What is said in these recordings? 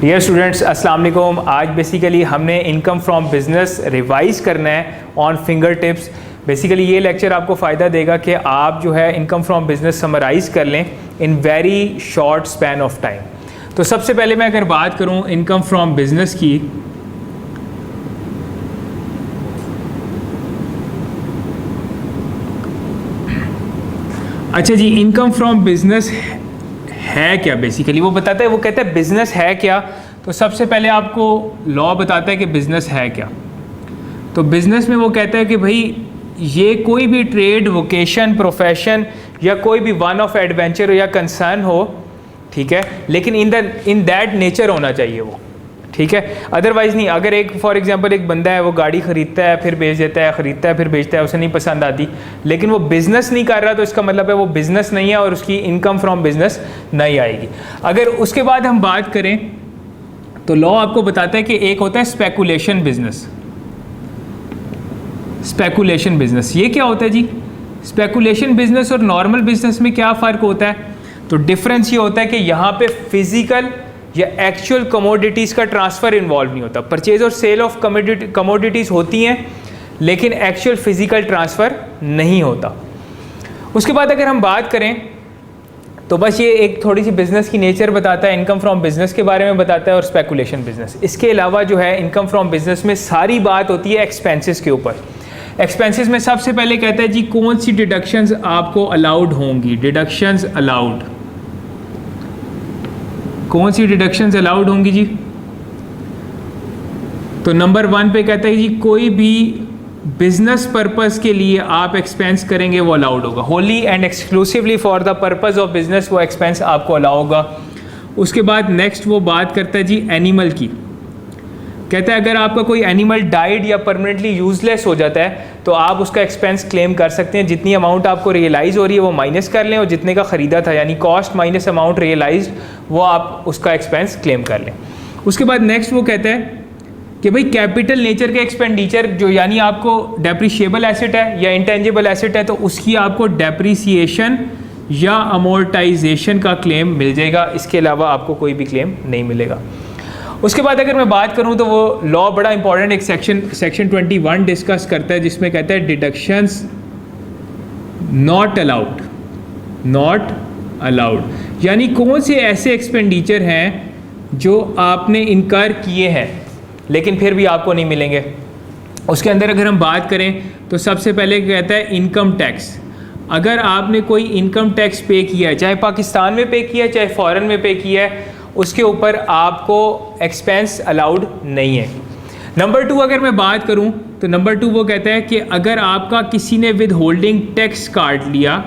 Dear students, अस्सलाम वालेकुम। आज बेसिकली हमने इनकम फ्रॉम बिजनेस रिवाइज करना है ऑन फिंगर टिप्स। बेसिकली ये लेक्चर आपको फ़ायदा देगा कि आप जो है इनकम फ्रॉम बिजनेस समराइज़ कर लें in very short span of time. तो सबसे पहले मैं अगर बात करूं इनकम फ्रॉम बिजनेस की, अच्छा जी, इनकम फ्रॉम बिजनेस है क्या? बेसिकली वो बताता है, वो कहता है बिजनेस है क्या। तो सबसे पहले आपको लॉ बताता है कि बिजनेस है क्या। तो बिजनेस में वो कहता है कि भाई ये कोई भी ट्रेड, वोकेशन, प्रोफेशन या कोई भी वन ऑफ एडवेंचर या कंसर्न हो, ठीक है, लेकिन इन दैट नेचर होना चाहिए वो, ठीक है। अदरवाइज़ नहीं। अगर एक फॉर एग्जांपल एक बंदा है, वो गाड़ी ख़रीदता है फिर बेच देता है, ख़रीदता है फिर बेचता है, उसे नहीं पसंद आती, लेकिन वो बिज़नेस नहीं कर रहा, तो इसका मतलब है वो बिज़नेस नहीं है और उसकी इनकम फ्रॉम बिज़नेस नहीं आएगी। अगर उसके बाद हम बात करें तो लॉ आपको बताता है कि एक होता है स्पेकुलेशन बिजनेस। स्पेकुलेशन बिजनेस ये क्या होता है जी? स्पेकुलेशन बिजनेस और नॉर्मल बिजनेस में क्या फ़र्क होता है? तो डिफरेंस ये होता है कि यहाँ पे फिजिकल या एक्चुअल कमोडिटीज़ का ट्रांसफ़र इन्वॉल्व नहीं होता। परचेज और सेल ऑफ कमोडिटीज़ होती हैं, लेकिन एक्चुअल फिजिकल ट्रांसफ़र नहीं होता। उसके बाद अगर हम बात करें तो बस ये एक थोड़ी सी बिज़नेस की नेचर बताता है, इनकम फ्रॉम बिज़नेस के बारे में बताता है और स्पेकुलेशन बिज़नेस। इसके अलावा जो है इनकम फ्रॉम बिज़नेस में सारी बात होती है एक्सपेंसेस के ऊपर। एक्सपेंसेस में सबसे पहले कहता है जी कौन सी डिडक्शंस आपको अलाउड होंगी। डिडक्शंस अलाउड, कौन सी डिडक्शंस अलाउड होंगी जी? तो नंबर 1 पे कहता है जी कोई भी बिजनेस पर्पस के लिए आप एक्सपेंस करेंगे वो अलाउड होगा। Holi and exclusively for the purpose of business वो एक्सपेंस आपको अलाउ होगा। उसके बाद नेक्स्ट वो बात करता है जी एनिमल की। कहता है अगर आपका कोई एनिमल डाइड या परमानेंटली यूजलेस हो जाता है तो आप उसका एक्सपेंस क्लेम कर सकते हैं। जितनी अमाउंट आपको रियलाइज़ हो रही है वो माइनस कर लें और जितने का ख़रीदा था यानी कॉस्ट माइनस अमाउंट रियलाइज्ड वो आप उसका एक्सपेंस क्लेम कर लें। उसके बाद नेक्स्ट वो कहता है कि भाई कैपिटल नेचर के एक्सपेंडिचर जो यानी आपको डेप्रिशिएबल एसेट है या इंटेंजिबल एसेट है तो उसकी आपको डेप्रिसिएशन या अमोर्टाइजेशन का क्लेम मिल जाएगा। इसके अलावा आपको कोई भी क्लेम नहीं मिलेगा। उसके बाद अगर मैं बात करूं तो वो लॉ बड़ा इंपॉर्टेंट एक सेक्शन 21 डिस्कस करता है, जिसमें कहता है deductions not allowed. Not allowed यानी कौन से ऐसे एक्सपेंडिचर हैं जो आपने इनकार किए हैं लेकिन फिर भी आपको नहीं मिलेंगे। उसके अंदर अगर हम बात करें तो सबसे पहले कहता है इनकम टैक्स। अगर आपने कोई इनकम टैक्स पे किया है, चाहे पाकिस्तान में पे किया है चाहे फॉरेन में पे किया है, उसके ऊपर आपको एक्सपेंस अलाउड नहीं है। नंबर 2 अगर मैं बात करूं तो नंबर 2 वो कहता है कि अगर आपका किसी ने विद होल्डिंग टैक्स काट लिया,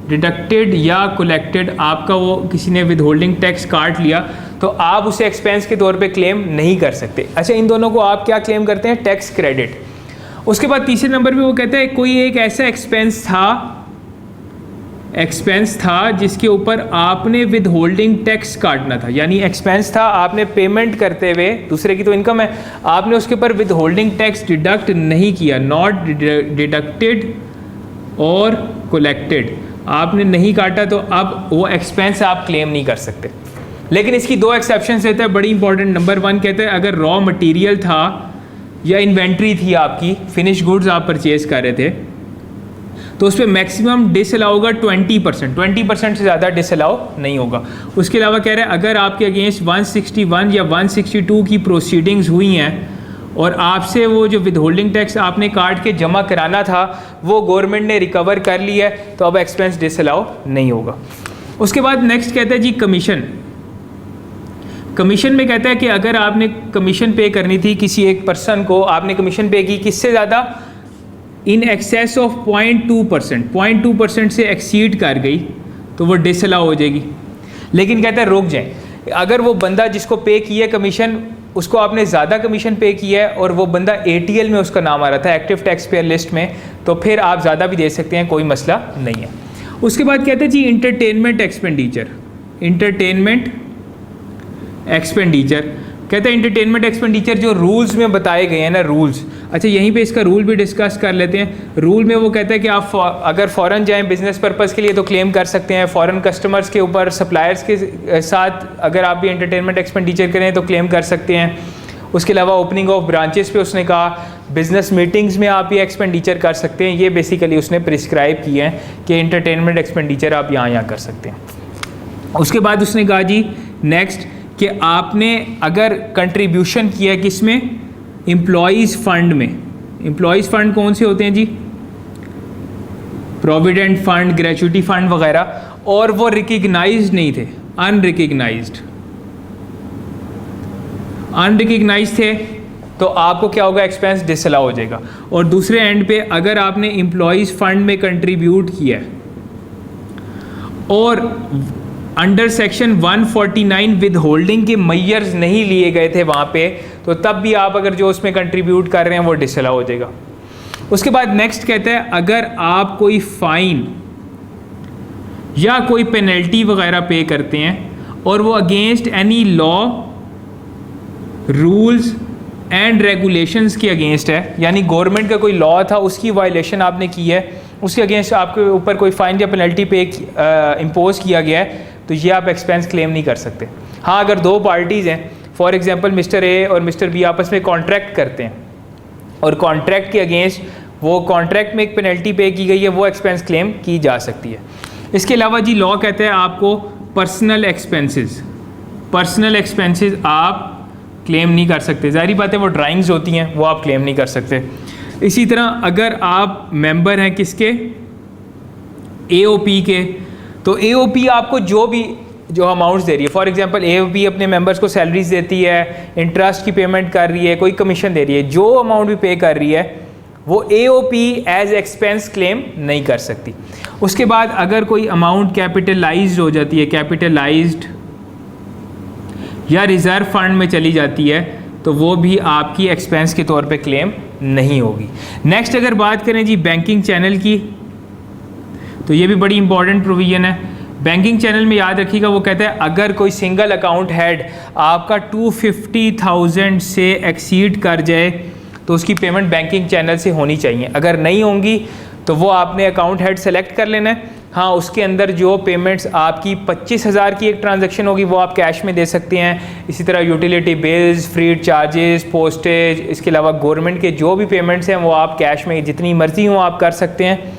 डिडक्टेड या कलेक्टेड, आपका वो किसी ने विद होल्डिंग टैक्स काट लिया तो आप उसे एक्सपेंस के तौर पे क्लेम नहीं कर सकते। अच्छा, इन दोनों को आप क्या क्लेम करते हैं? Tax credit. उसके बाद तीसरे नंबर पे वो कहता है कोई एक ऐसा एक्सपेंस था जिसके ऊपर आपने विद होल्डिंग टैक्स काटना था, यानी एक्सपेंस था, आपने पेमेंट करते हुए, दूसरे की तो इनकम है, आपने उसके ऊपर विद होल्डिंग टैक्स डिडक्ट नहीं किया, नॉट डिडक्टेड और कलेक्टेड, आपने नहीं काटा, तो अब वो एक्सपेंस आप क्लेम नहीं कर सकते। लेकिन इसकी 2 एक्सेप्शन रहते हैं बड़ी इंपॉर्टेंट। नंबर 1 कहते हैं अगर रॉ मटेरियल था या इन्वेंट्री थी, आपकी फिनिश गुड्स आप परचेज कर रहे थे, तो उस पर मैक्सिमम डिसअलाउ होगा 20%। 20% से ज़्यादा डिसअलाउ नहीं होगा। उसके अलावा कह रहे हैं अगर आपके अगेंस्ट 161 या 162 की प्रोसीडिंग्स हुई हैं और आपसे वो जो विद होल्डिंग टैक्स आपने काट के जमा कराना था वो गवर्नमेंट ने रिकवर कर लिया है, तो अब एक्सपेंस डिसअलाउ नहीं होगा। उसके बाद नेक्स्ट कहता है जी कमीशन। कमीशन में कहता है कि अगर आपने कमीशन पे करनी थी किसी एक पर्सन को, आपने कमीशन पे की किससे ज़्यादा, इन एक्सेस ऑफ 0.2% से एक्सीड कर गई तो वो डिसअलाउ हो जाएगी। लेकिन कहता है रुक जाएं, अगर वो बंदा जिसको पे किया है कमीशन उसको आपने ज़्यादा कमीशन पे किया है और वो बंदा ATL में उसका नाम आ रहा था, एक्टिव टैक्स पेयर लिस्ट में, तो फिर आप ज़्यादा भी दे सकते हैं, कोई मसला नहीं है। उसके बाद कहते हैं G entertainment expenditure. Entertainment expenditure कहते हैं इंटरटेनमेंट एक्सपेंडिचर जो रूल्स में बताए गए हैं ना, रूल्स, अच्छा, यहीं पे इसका रूल भी डिस्कस कर लेते हैं। रूल में वो कहता है कि आप अगर फ़ॉरेन जाएं बिज़नेस पर्पज़ के लिए तो क्लेम कर सकते हैं, फ़ॉरेन कस्टमर्स के ऊपर, सप्लायर्स के साथ अगर आप भी एंटरटेनमेंट एक्सपेंडिचर करें तो क्लेम कर सकते हैं। उसके अलावा ओपनिंग ऑफ ब्रांचेस पे उसने कहा, बिज़नेस मीटिंग्स में आप ये एक्सपेंडिचर कर सकते हैं। ये बेसिकली उसने प्रिस्क्राइब किए हैं कि एंटरटेनमेंट एक्सपेंडिचर आप यहाँ कर सकते हैं। उसके बाद उसने कहा जी नेक्स्ट कि आपने अगर कंट्रीब्यूशन किया किस में, एम्प्लॉयज़ फंड में। एम्प्लॉयज़ फंड कौन से होते हैं जी? प्रोविडेंट फंड, ग्रेचुइटी फंड वगैरह, और वो रिकग्नाइज्ड नहीं थे, अनरिकग्नाइज्ड थे, तो आपको क्या होगा, एक्सपेंस डिसअलाउ हो जाएगा। और दूसरे एंड पे अगर आपने एम्प्लॉयज़ फंड में कंट्रीब्यूट किया और अंडर सेक्शन 149 विद होल्डिंग के मेजर्स नहीं लिए गए थे वहाँ पे, तो तब भी आप अगर जो उसमें कंट्रीब्यूट कर रहे हैं वो डिसअलाउ हो जाएगा। उसके बाद नेक्स्ट कहता है अगर आप कोई फ़ाइन या कोई पेनल्टी वगैरह पे करते हैं और वो against any law, rules and regulations के अगेंस्ट है, यानी गवर्नमेंट का कोई लॉ था उसकी वायलेशन आपने की है, उसके अगेंस्ट आपके ऊपर कोई फ़ाइन या पेनल्टी पे इम्पोज किया गया है, तो ये आप एक्सपेंस क्लेम नहीं कर सकते। हाँ, अगर दो पार्टीज़ हैं, फॉर एग्जांपल मिस्टर ए और मिस्टर बी आपस में कॉन्ट्रैक्ट करते हैं और कॉन्ट्रैक्ट के अगेंस्ट वो कॉन्ट्रैक्ट में एक पेनल्टी पे की गई है, वो एक्सपेंस क्लेम की जा सकती है। इसके अलावा जी लॉ कहते हैं आपको पर्सनल एक्सपेंसेस आप क्लेम नहीं कर सकते। ज़ाहिर बात है वो ड्राइंग्स होती हैं, वो आप क्लेम नहीं कर सकते। इसी तरह अगर आप मेंबर हैं किसके, AOP के, तो AOP आपको जो अमाउंट्स दे रही है, फॉर एग्जांपल AOP अपने मेंबर्स को सैलरीज देती है, इंटरेस्ट की पेमेंट कर रही है, कोई कमीशन दे रही है, जो अमाउंट भी पे कर रही है वो AOP एज एक्सपेंस क्लेम नहीं कर सकती। उसके बाद अगर कोई अमाउंट कैपिटलाइज्ड हो जाती है, कैपिटलाइज्ड या रिज़र्व फंड में चली जाती है, तो वो भी आपकी एक्सपेंस के तौर पे क्लेम नहीं होगी। नेक्स्ट अगर बात करें जी बैंकिंग चैनल की, तो ये भी बड़ी इंपॉर्टेंट प्रोविज़न है। बैंकिंग चैनल में याद रखिएगा वो कहता है अगर कोई सिंगल अकाउंट हेड आपका 250,000 से एक्सीड कर जाए तो उसकी पेमेंट बैंकिंग चैनल से होनी चाहिए। अगर नहीं होंगी तो वो आपने अकाउंट हेड सेलेक्ट कर लेना है। हाँ, उसके अंदर जो पेमेंट्स आपकी 25,000 की एक ट्रांजैक्शन होगी वो आप कैश में दे सकते हैं। इसी तरह utility bills, free charges, postage, इसके अलावा गवर्नमेंट के जो भी पेमेंट्स हैं वो आप कैश में जितनी मर्जी हो आप कर सकते हैं,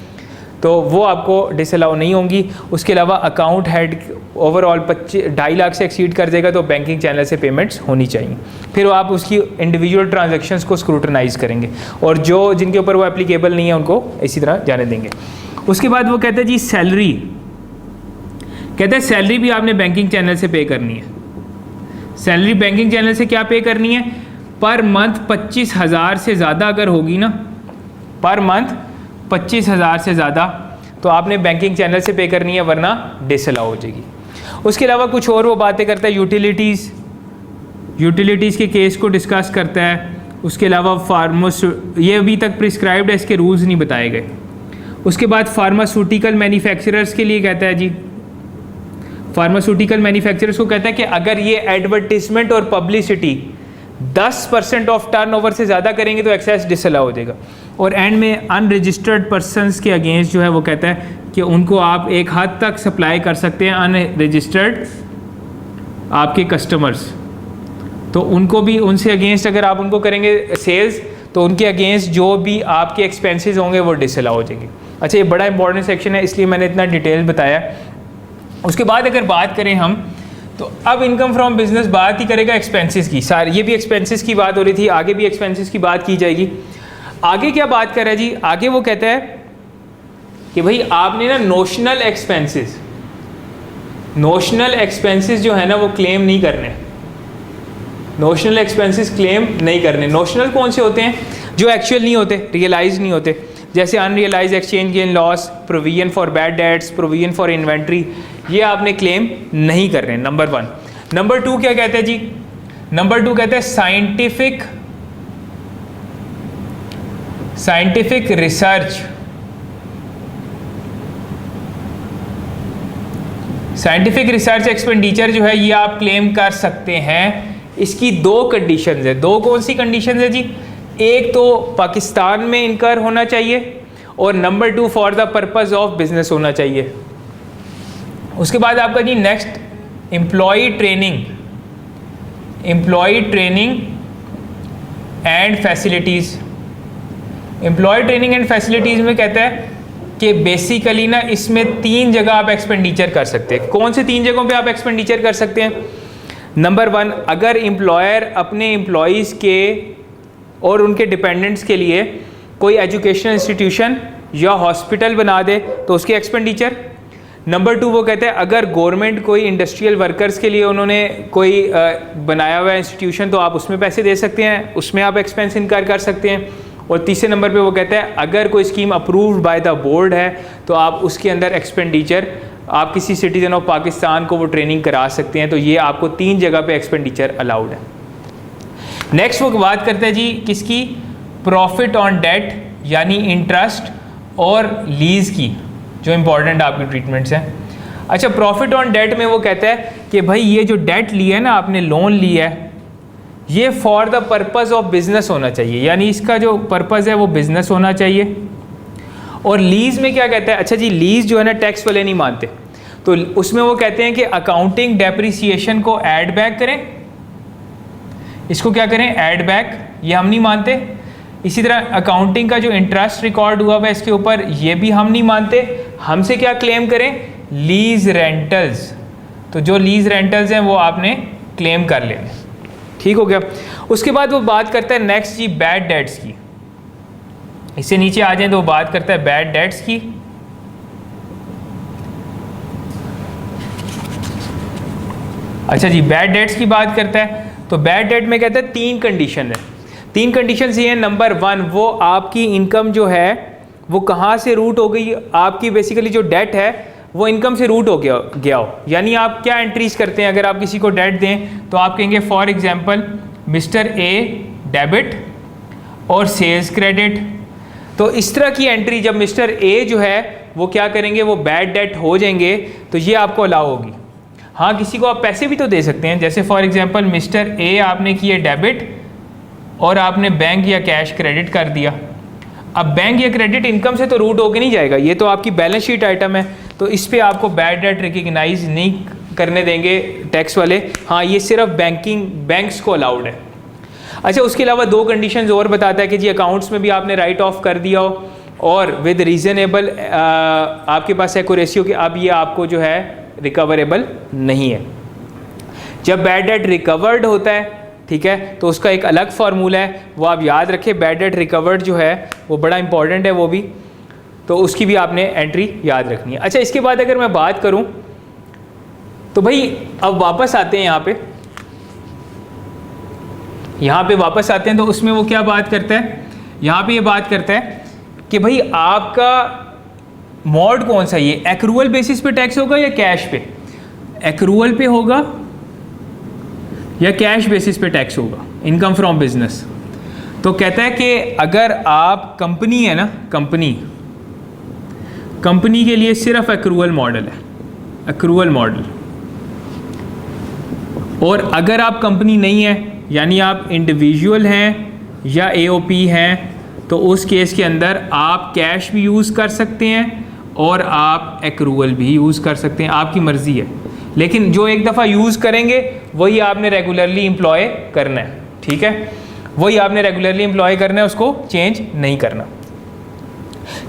तो वो आपको डिसअलाउ नहीं होंगी। उसके अलावा अकाउंट हेड ओवरऑल 2.5 लाख से एक्सीड कर जाएगा तो बैंकिंग चैनल से पेमेंट्स होनी चाहिए। फिर आप उसकी इंडिविजुअल ट्रांजैक्शंस को स्क्रूटनाइज करेंगे और जो जिनके ऊपर वो एप्लीकेबल नहीं है उनको इसी तरह जाने देंगे। उसके बाद वो कहते हैं जी सैलरी, कहते हैं सैलरी भी आपने बैंकिंग चैनल से पे करनी है। सैलरी बैंकिंग चैनल से क्या पे करनी है, पर मंथ 25,000 से ज़्यादा अगर होगी ना, पर मंथ 25,000 से ज़्यादा, तो आपने बैंकिंग चैनल से पे करनी है, वरना डिसअलाउ हो जाएगी। उसके अलावा कुछ और वो बातें करता है, यूटिलिटीज़ के केस को डिस्कस करता है। उसके अलावा ये अभी तक प्रिस्क्राइब्ड है, इसके रूल्स नहीं बताए गए। उसके बाद फार्मास्यूटिकल मैन्युफैक्चरर्स के लिए कहता है जी, फार्मास्यूटिकल मैन्युफैक्चरर्स को कहता है कि अगर ये एडवर्टिजमेंट और पब्लिसिटी 10% ऑफ टर्नओवर से ज़्यादा करेंगे तो एक्सेस डिसअलाउ हो जाएगा। और एंड में अनरजिस्टर्ड पर्सनस के अगेंस्ट जो है वो कहता है कि उनको आप एक हद तक सप्लाई कर सकते हैं, अनरजिस्टर्ड आपके कस्टमर्स, तो उनको भी उनसे अगेंस्ट अगर आप उनको करेंगे सेल्स तो उनके अगेंस्ट जो भी आपके एक्सपेंसेस होंगे वो डिसअलाउ हो जाएंगे। अच्छा, ये बड़ा इंपॉर्टेंट सेक्शन है इसलिए मैंने इतना डिटेल बताया। उसके बाद अगर बात करें हम, तो अब इनकम फ्रॉम बिजनेस बात ही करेगा एक्सपेंसेस की। सारी ये भी एक्सपेंसेस की बात हो रही थी, आगे भी एक्सपेंसेस की बात की जाएगी। आगे क्या बात कर रहा है जी, आगे वो कहता है कि भाई आपने ना नोशनल एक्सपेंसेस जो है ना वो क्लेम नहीं करने, नोशनल एक्सपेंसेस क्लेम नहीं करने। नोशनल कौन से होते हैं, जो एक्चुअल नहीं होते, रियलाइज नहीं होते, जैसे unrealise exchange gain loss, provision for bad debts, provision for inventory, ये आपने क्लेम नहीं कर रहे हैं, नंबर 1। नंबर 2 क्या कहते हैं जी, नंबर 2 कहते हैं scientific research, scientific research expenditure जो है ये आप क्लेम कर सकते हैं। इसकी 2 कंडीशंस है। 2 कौन सी कंडीशंस है जी, एक तो पाकिस्तान में इनकर होना चाहिए और number 2 for the purpose of business होना चाहिए। उसके बाद आपका जी next employee training and facilities. Employee training and facilities में कहता है कि बेसिकली ना इसमें 3 जगह आप एक्सपेंडिचर कर सकते हैं। कौन से 3 जगहों पे आप एक्सपेंडिचर कर सकते हैं? नंबर 1, अगर एम्प्लॉयर अपने एम्प्लॉयज़ के और उनके डिपेंडेंट्स के लिए कोई एजुकेशनल इंस्टीट्यूशन या हॉस्पिटल बना दे तो उसके एक्सपेंडिचर। नंबर 2 वो कहते हैं अगर गवर्नमेंट कोई इंडस्ट्रियल वर्कर्स के लिए उन्होंने कोई बनाया हुआ इंस्टीट्यूशन तो आप उसमें पैसे दे सकते हैं, उसमें आप एक्सपेंस इनकर कर सकते हैं। और तीसरे नंबर पे वो कहते हैं अगर कोई scheme approved by the board है तो आप उसके अंदर एक्सपेंडिचर आप किसी सिटीज़न ऑफ पाकिस्तान को वो ट्रेनिंग करा सकते हैं। तो ये आपको 3 जगह पे एक्सपेंडिचर अलाउड है। नेक्स्ट वो बात करते हैं जी किसकी? प्रॉफिट ऑन डेट यानी इंटरेस्ट और लीज़ की, जो इंपॉर्टेंट आपकी ट्रीटमेंट्स हैं। अच्छा, प्रॉफिट ऑन डेट में वो कहता है कि भाई ये जो डेट लिया है ना, आपने लोन लिया है, ये for the purpose of business होना चाहिए, यानी इसका जो पर्पज़ है वो बिजनेस होना चाहिए। और लीज़ में क्या कहता है? अच्छा जी, लीज़ जो है ना टैक्स वाले नहीं मानते, तो उसमें वो कहते हैं कि अकाउंटिंग डेप्रिसिएशन को ऐड बैक करें, इसको क्या करें? ऐड बैक, ये हम नहीं मानते। इसी तरह अकाउंटिंग का जो इंटरेस्ट रिकॉर्ड हुआ है इसके ऊपर, ये भी हम नहीं मानते। हमसे क्या क्लेम करें? Lease rentals. तो जो लीज रेंटल्स हैं वो आपने क्लेम कर लेने। ठीक हो गया। उसके बाद वो बात करता है नेक्स्ट जी बैड डेट्स की। इससे नीचे आ जाए तो वो बात करता है बैड डेट्स की। अच्छा जी, बैड डेट्स की बात करता है तो बैड डेट में कहता है 3 कंडीशन है। 3 कंडीशन ये हैं। नंबर 1, वो आपकी इनकम जो है वो कहाँ से रूट हो गई, आपकी बेसिकली जो डेट है वो इनकम से रूट हो गया हो। यानी आप क्या एंट्रीज करते हैं, अगर आप किसी को डेट दें तो आप कहेंगे for example mister A debit और सेल्स क्रेडिट। तो इस तरह की एंट्री जब मिस्टर ए जो है वो क्या करेंगे, वो बैड डेट हो जाएंगे, तो ये आपको अलाउ होगी। हाँ, किसी को आप पैसे भी तो दे सकते हैं, जैसे फॉर एग्जांपल मिस्टर ए आपने किए डेबिट और आपने बैंक या कैश क्रेडिट कर दिया। अब बैंक या क्रेडिट इनकम से तो रूट होके नहीं जाएगा, ये तो आपकी बैलेंस शीट आइटम है, तो इस पे आपको बैड डेट रिकग्नाइज नहीं करने देंगे टैक्स वाले। हाँ, ये सिर्फ बैंक्स को अलाउड है। अच्छा, उसके अलावा 2 कंडीशंस और बताता है कि जी अकाउंट्स में भी आपने राइट ऑफ कर दिया हो और विद रीज़नेबल आपके पास एक्यूरेसी हो कि अब ये आपको जो है रिकवरेबल नहीं है। जब बैड डेट रिकवर्ड होता है, ठीक है, तो उसका एक अलग फार्मूला है, वो आप याद रखें। बैड डेट रिकवर्ड जो है वो बड़ा इंपॉर्टेंट है वो भी, तो उसकी भी आपने एंट्री याद रखनी है। अच्छा, इसके बाद अगर मैं बात करूं तो भाई अब वापस आते हैं यहाँ पे वापस आते हैं तो उसमें वो क्या बात करता है, यहाँ पे ये बात करता है कि भाई आपका मोड कौन सा, ये एक्रूअल बेसिस पे टैक्स होगा या कैश पे? एक्रूअल पे होगा या कैश बेसिस पे टैक्स होगा इनकम फ्रॉम बिजनेस? तो कहता है कि अगर आप कंपनी है ना, कंपनी के लिए सिर्फ एक्रूअल मॉडल है, एक्रूअल मॉडल। और अगर आप कंपनी नहीं है, यानी आप इंडिविजुअल हैं या एओपी हैं, तो उस केस के अंदर आप कैश भी यूज़ कर सकते हैं और आप एक्रूअल भी यूज़ कर सकते हैं, आपकी मर्ज़ी है। लेकिन जो एक दफ़ा यूज़ करेंगे वही आपने रेगुलरली एम्प्लॉय करना है, ठीक है, वही आपने रेगुलरली एम्प्लॉय करना है, उसको चेंज नहीं करना।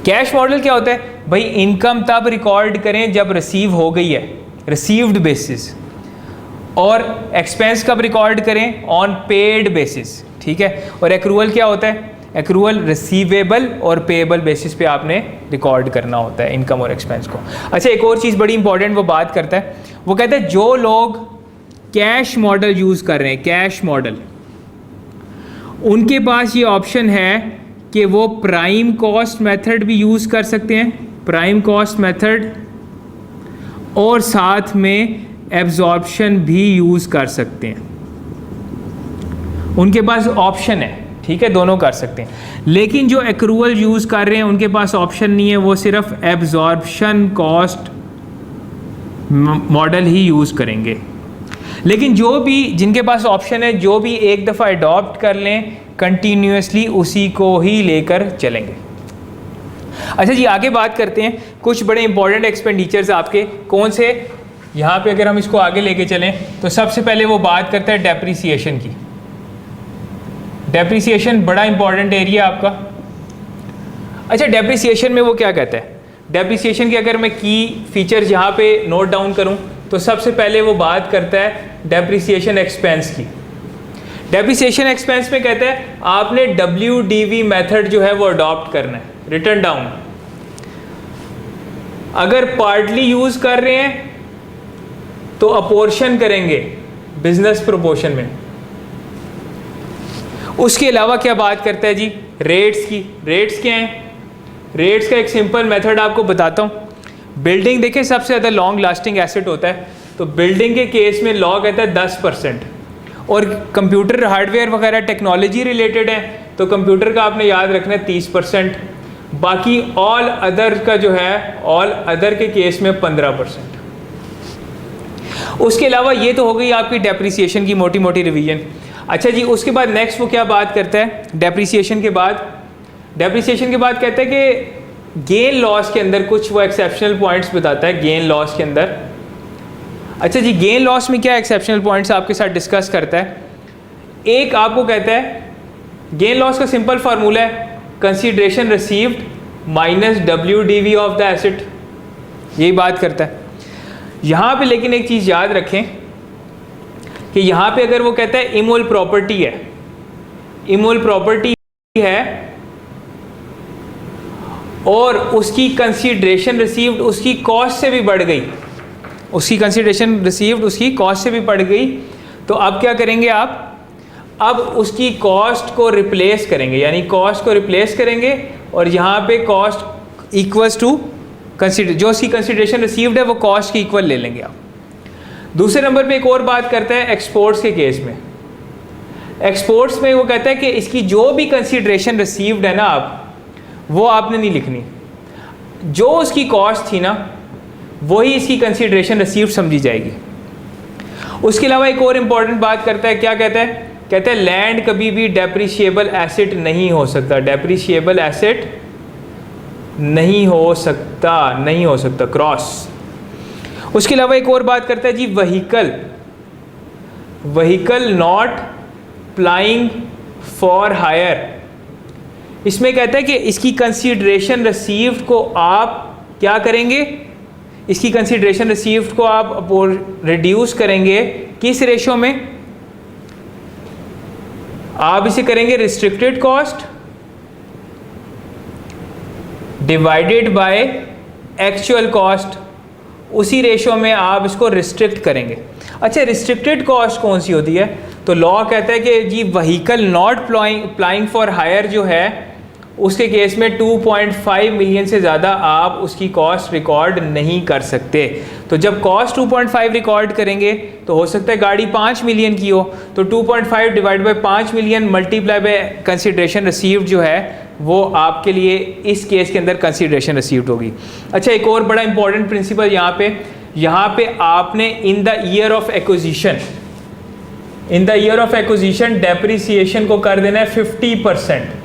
कैश मॉडल क्या होता है भाई? इनकम तब रिकॉर्ड करें जब रिसीव हो गई है, रिसीव्ड बेसिस, और एक्सपेंस कब रिकॉर्ड करें? ऑन पेड बेसिस, ठीक है। और एक्रूअल क्या होता है? एक्रूअल रिसीवेबल और पेएबल बेसिस पे आपने रिकॉर्ड करना होता है इनकम और एक्सपेंस को। अच्छा, एक और चीज़ बड़ी इंपॉर्टेंट वो बात करता है, वो कहता है जो लोग कैश मॉडल यूज़ कर रहे हैं, कैश मॉडल, उनके पास ये ऑप्शन है कि वो प्राइम कॉस्ट मेथड भी यूज़ कर सकते हैं, प्राइम कॉस्ट मेथड, और साथ में एब्जॉर्प्शन भी यूज़ कर सकते हैं। उनके पास ऑप्शन है, ठीक है, दोनों कर सकते हैं। लेकिन जो एक्रूअल यूज़ कर रहे हैं उनके पास ऑप्शन नहीं है, वो सिर्फ एब्जॉर्प्शन कॉस्ट मॉडल ही यूज़ करेंगे। लेकिन जो भी जिनके पास ऑप्शन है, जो भी एक दफ़ा अडॉप्ट कर लें, कंटिन्यूसली उसी को ही लेकर चलेंगे। अच्छा जी, आगे बात करते हैं कुछ बड़े इंपॉर्टेंट एक्सपेंडिचर्स आपके कौन से। यहाँ पे अगर हम इसको आगे लेके चलें तो सबसे पहले वो बात करता है डेप्रिसिएशन की। डेप्रिसिएशन बड़ा इंपॉर्टेंट एरिया आपका। अच्छा, डेप्रिसिएशन में वो क्या कहता है, डेप्रिसिएशन के अगर मैं की फीचर्स यहाँ पे नोट डाउन करूँ तो सबसे पहले वो बात करता है डेप्रिसिएशन एक्सपेंस की। डेप्रिसिएशन एक्सपेंस में कहता है आपने WDV मेथड जो है वो अडॉप्ट करना है, रिटर्न डाउन। अगर पार्टली यूज कर रहे हैं तो अपोर्शन करेंगे बिजनेस प्रोपोर्शन में। उसके अलावा क्या बात करता है जी, रेट्स की। रेट्स क्या हैं, रेट्स का एक सिंपल मेथड आपको बताता हूं। बिल्डिंग देखें सबसे ज़्यादा लॉन्ग लास्टिंग एसेट होता है, तो बिल्डिंग के केस में लॉ कहता है 10%, और कंप्यूटर हार्डवेयर वगैरह टेक्नोलॉजी रिलेटेड है तो कंप्यूटर का आपने याद रखना है 30%। बाकी ऑल अदर का जो है, ऑल अदर के केस में 15%। उसके अलावा ये तो हो गई आपकी डेप्रिसिएशन की मोटी मोटी रिवीजन। अच्छा जी, उसके बाद नेक्स्ट वो क्या बात करता है डेप्रिसिएशन के बाद। डेप्रिसिएशन के बाद कहता है कि गेन लॉस के अंदर कुछ वो एक्सेप्शनल पॉइंट्स बताता है गेन लॉस के अंदर। अच्छा जी, गेन लॉस में क्या एक्सेप्शनल पॉइंट्स आपके साथ डिस्कस करता है। एक आपको कहता है गेन लॉस का सिंपल फार्मूला है consideration received minus WDV of the asset, यही बात करता है यहाँ पे। लेकिन एक चीज़ याद रखें कि यहाँ पे अगर वो कहता है इमोल प्रॉपर्टी है, इमोल प्रॉपर्टी है और उसकी कंसीडरेशन रिसीव्ड उसकी कॉस्ट से भी बढ़ गई, उसकी कंसीडरेशन रिसीव्ड उसकी कॉस्ट से भी बढ़ गई, तो अब क्या करेंगे आप, अब उसकी कॉस्ट को रिप्लेस करेंगे, यानी कॉस्ट को रिप्लेस करेंगे और यहाँ पे कॉस्ट इक्वल्स टू कंसीडर, जो उसकी कंसीडरेशन रिसीव्ड है वो कॉस्ट की इक्वल ले लेंगे आप। दूसरे नंबर पे एक और बात करते हैं एक्सपोर्ट्स के केस में। एक्सपोर्ट्स में वो कहता है कि इसकी जो भी कंसीडरेशन रिसीव्ड है ना आप, वो आपने नहीं लिखनी, जो उसकी कॉस्ट थी ना वही इसकी कंसीडरेशन रिसीव्ड समझी जाएगी। उसके अलावा एक और इम्पॉर्टेंट बात करता है, क्या कहता है, कहते हैं लैंड कभी भी डेप्रिशिएबल एसेट नहीं हो सकता, डेप्रिशिएबल एसेट नहीं हो सकता, नहीं हो सकता, क्रॉस। उसके अलावा एक और बात करता है जी vehicle, vehicle not plying for hire. इसमें कहता है कि इसकी कंसीडरेशन रिसीव्ड को आप क्या करेंगे, इसकी कंसीडरेशन रिसीव्ड को आप रिड्यूस करेंगे किस रेशो में, आप इसे करेंगे restricted cost divided by actual cost, उसी रेशो में आप इसको रिस्ट्रिक्ट करेंगे। अच्छा, रिस्ट्रिक्टेड कॉस्ट कौन सी होती है, तो लॉ कहता है कि जी vehicle not plying for hire जो है उसके केस में 2.5 मिलियन से ज़्यादा आप उसकी कॉस्ट रिकॉर्ड नहीं कर सकते। तो जब कॉस्ट 2.5 रिकॉर्ड करेंगे तो हो सकता है गाड़ी 5 मिलियन की हो, तो 2.5 divide by 5 million multiply by consideration received जो है वो आपके लिए इस केस के अंदर कंसीडरेशन रिसीव्ड होगी। अच्छा, एक और बड़ा इंपॉर्टेंट प्रिंसिपल यहाँ पे आपने इन the year of acquisition, in the year of acquisition depreciation को कर देना है 50%,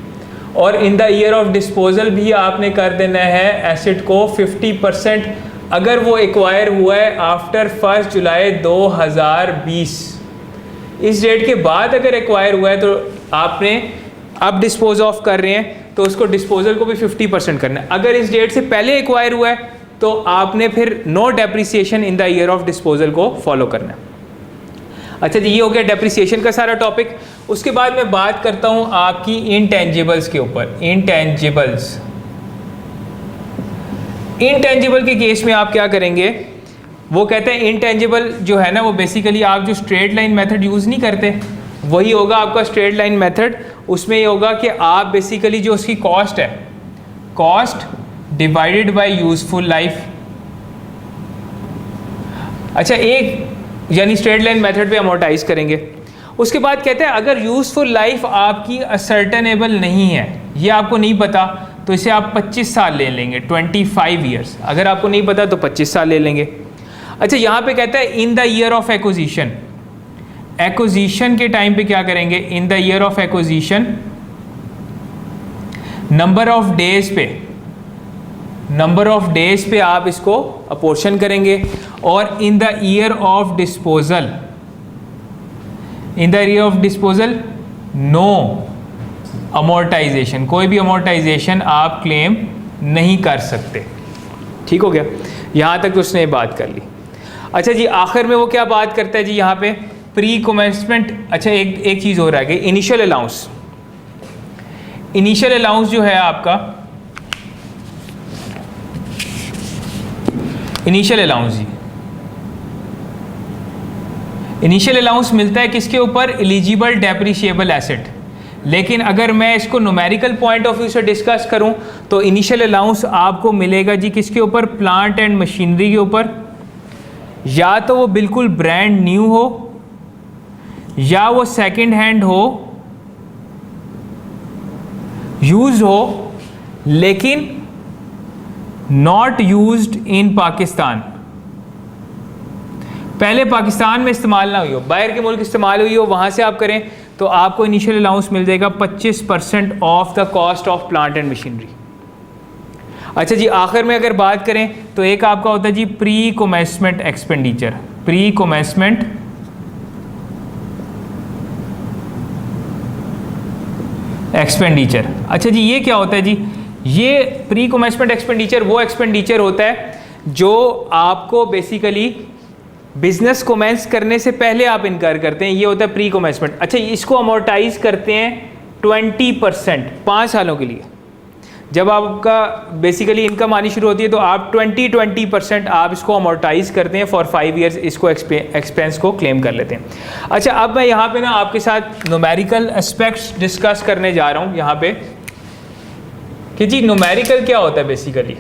और in the year of disposal भी आपने कर देना है एसेट को 50%, अगर वो एक्वायर हुआ है आफ्टर 1 जुलाई 2020। इस डेट के बाद अगर एक्वायर हुआ है तो आपने अब डिस्पोज ऑफ कर रहे हैं तो उसको डिस्पोजल को भी 50% करना है। अगर इस डेट से पहले एक्वायर हुआ है तो आपने फिर no depreciation in the year of disposal को फॉलो करना है। अच्छा जी, ये हो गया डेप्रिसिएशन का सारा टॉपिक। उसके बाद मैं बात करता हूं आपकी इंटेंजिबल्स के ऊपर। इंटेंजिबल्स, इंटेंजिबल के केस में आप क्या करेंगे, वो कहते हैं इंटेंजिबल जो है ना वो बेसिकली आप जो स्ट्रेट लाइन मेथड यूज़ नहीं करते वही होगा आपका स्ट्रेट लाइन मेथड। उसमें ये होगा कि आप बेसिकली जो उसकी कॉस्ट है, cost divided by useful life. अच्छा, एक यानी स्ट्रेट लाइन मेथड पे अमोर्टाइज करेंगे। उसके बाद कहते हैं अगर यूजफुल लाइफ आपकी असर्टेनेबल नहीं है, ये आपको नहीं पता, तो इसे आप 25 साल ले लेंगे, 25 ईयर्स। अगर आपको नहीं पता तो 25 साल ले लेंगे। अच्छा, यहाँ पे कहता है in the year of acquisition, acquisition के टाइम पे क्या करेंगे, in the year of acquisition number of days पे आप इसको अपोर्शन करेंगे, और in the year of disposal no amortisation, कोई भी अमोर्टाइजेशन आप क्लेम नहीं कर सकते। ठीक हो गया, यहाँ तक तो उसने बात कर ली। अच्छा जी, आखिर में वो क्या बात करता है जी यहाँ पे, प्री कमेंसमेंट। अच्छा, एक चीज़ हो रहा है कि इनिशियल अलाउंस जो है आपका, इनिशियल अलाउंस मिलता है किसके ऊपर, एलिजिबल डेप्रिशिएबल एसेट। लेकिन अगर मैं इसको न्यूमेरिकल पॉइंट ऑफ व्यू से डिस्कस करूं तो इनिशियल अलाउंस आपको मिलेगा जी किसके ऊपर, प्लांट एंड मशीनरी के ऊपर। या तो वो बिल्कुल ब्रांड न्यू हो, या वो सेकंड हैंड हो, यूज हो, लेकिन नॉट यूज्ड इन पाकिस्तान, पहले पाकिस्तान में इस्तेमाल ना हुई हो, बाहर के मुल्क इस्तेमाल हुई हो, वहाँ से आप करें तो आपको इनिशियल अलाउंस मिल जाएगा 25% of the cost of plant and machinery. अच्छा जी, आखिर में अगर बात करें तो एक आपका होता है जी प्री कमेंसमेंट एक्सपेंडिचर। अच्छा जी, ये क्या होता है जी, ये प्री कमेंसमेंट एक्सपेंडिचर वो एक्सपेंडिचर होता है जो आपको बेसिकली बिजनेस कमेंस करने से पहले आप इनकर करते हैं, ये होता है प्री कमेंसमेंट। अच्छा, इसको अमोर्टाइज करते हैं 20% 5 सालों के लिए। जब आपका बेसिकली इनकम आनी शुरू होती है तो आप 20% आप इसको अमोर्टाइज करते हैं फॉर 5 ईयर्स, इसको एक्सपेंस को क्लेम कर लेते हैं। अच्छा, अब मैं यहाँ पे ना आपके साथ न्यूमेरिकल एस्पेक्ट्स डिस्कस करने जा रहा हूँ यहाँ पे कि जी न्यूमेरिकल क्या होता है। बेसिकली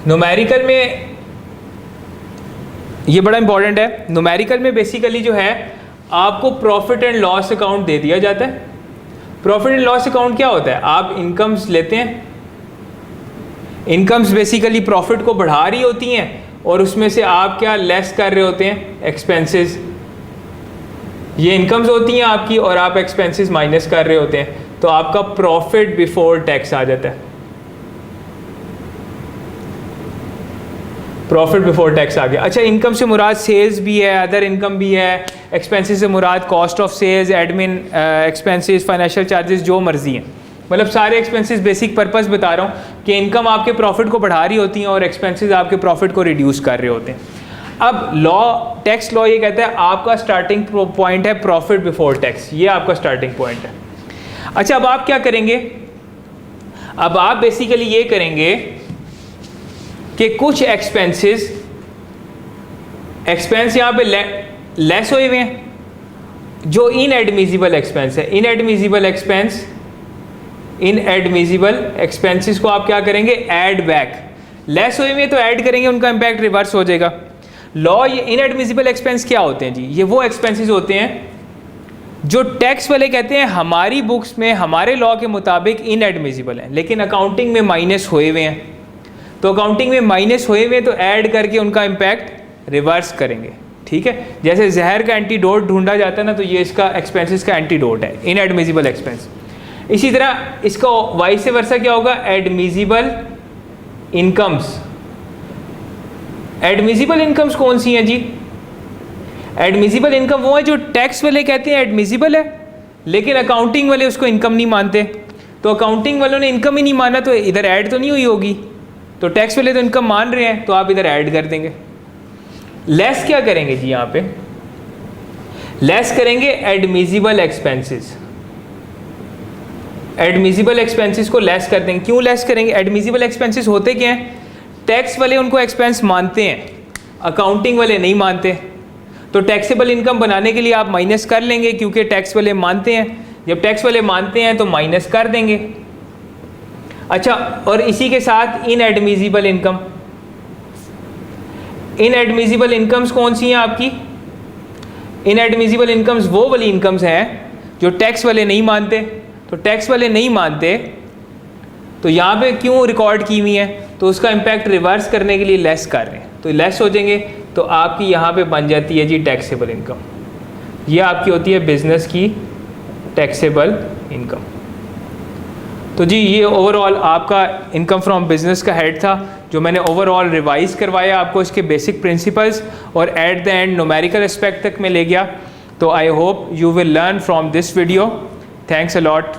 न्यूमेरिकल में ये बड़ा इंपॉर्टेंट है। न्यूमेरिकल में बेसिकली जो है आपको प्रॉफिट एंड लॉस अकाउंट दे दिया जाता है। प्रॉफिट एंड लॉस अकाउंट क्या होता है, आप इनकम्स लेते हैं, इनकम्स बेसिकली प्रॉफिट को बढ़ा रही होती हैं और उसमें से आप क्या लेस कर रहे होते हैं, एक्सपेंसेस। ये इनकम्स होती हैं आपकी और आप एक्सपेंसेस माइनस कर रहे होते हैं, तो आपका प्रॉफिट बिफोर टैक्स आ जाता है। प्रॉफिट बिफोर टैक्स आ गया। अच्छा, इनकम से मुराद सेल्स भी है, अदर इनकम भी है, एक्सपेंसेस से मुराद cost of sales, admin expenses, financial charges, जो मर्जी हैं, मतलब सारे एक्सपेंसेस। बेसिक पर्पस बता रहा हूँ कि इनकम आपके प्रॉफिट को बढ़ा रही होती हैं और एक्सपेंसेस आपके प्रॉफिट को रिड्यूस कर रहे होते हैं। अब टैक्स लॉ ये कहता है आपका स्टार्टिंग पॉइंट है प्रॉफिट बिफोर टैक्स, ये आपका स्टार्टिंग पॉइंट है। अच्छा, अब आप क्या करेंगे, अब आप बेसिकली ये करेंगे कि कुछ एक्सपेंस यहाँ पे लेस हुए हुए हैं, जो इनएडमिसिबल एक्सपेंस है। इनएडमिसिबल एक्सपेंसेस को आप क्या करेंगे, ऐड बैक। लेस हुए हुए तो ऐड करेंगे, उनका इम्पैक्ट रिवर्स हो जाएगा। लॉ ये इनएडमिसिबल एक्सपेंस क्या होते हैं जी, ये वो एक्सपेंसेस होते हैं जो टैक्स वाले कहते हैं हमारी बुक्स में हमारे लॉ के मुताबिक इनएडमिसिबल हैं, लेकिन अकाउंटिंग में माइनस हुए हुए हैं। तो अकाउंटिंग में माइनस हुए हुए तो ऐड करके उनका इम्पैक्ट रिवर्स करेंगे। ठीक है, जैसे जहर का एंटीडोट ढूंढा जाता है ना, तो ये इसका एक्सपेंसेस का एंटीडोट है, इनएडमिसिबल एक्सपेंस। इसी तरह इसका वाइस वर्सा क्या होगा, एडमिसिबल इनकम्स। एडमिसिबल इनकम्स कौन सी हैं जी, एडमिसिबल इनकम वो है जो टैक्स वाले कहते हैं एडमिसिबल है, लेकिन अकाउंटिंग वाले उसको इनकम नहीं मानते। तो अकाउंटिंग वालों ने इनकम ही नहीं माना तो इधर ऐड तो नहीं हुई होगी, तो टैक्स वाले तो इनकम मान रहे हैं, तो आप इधर ऐड कर देंगे। लेस क्या करेंगे जी, यहाँ पे लेस करेंगे एडमिसिबल एक्सपेंसेस। एडमिसिबल एक्सपेंसेस को लेस कर देंगे। क्यों लेस करेंगे, एडमिसिबल एक्सपेंसेस होते क्या हैं, टैक्स वाले उनको एक्सपेंस मानते हैं, अकाउंटिंग वाले नहीं मानते। तो टैक्सेबल इनकम बनाने के लिए आप माइनस कर लेंगे, क्योंकि टैक्स वाले मानते हैं। जब टैक्स वाले मानते हैं तो माइनस कर देंगे। अच्छा, और इसी के साथ इनएडमिसिबल इनकम। इनएडमिसिबल इनकम्स कौन सी हैं आपकी, इनएडमिसिबल इनकम्स वो वाली इनकम्स हैं जो टैक्स वाले नहीं मानते। तो टैक्स वाले नहीं मानते तो यहाँ पे क्यों रिकॉर्ड की हुई है, तो उसका इम्पैक्ट रिवर्स करने के लिए लेस कर रहे हैं, तो लेस हो जाएंगे। तो आपकी यहाँ पे बन जाती है जी टैक्सेबल इनकम। ये आपकी होती है बिजनेस की टैक्सेबल इनकम। तो जी ये ओवरऑल आपका इनकम फ्रॉम बिजनेस का हेड था, जो मैंने ओवरऑल रिवाइज करवाया आपको इसके बेसिक प्रिंसिपल्स और at the end numerical aspect तक में ले गया। तो I hope you will learn from this video. Thanks a lot.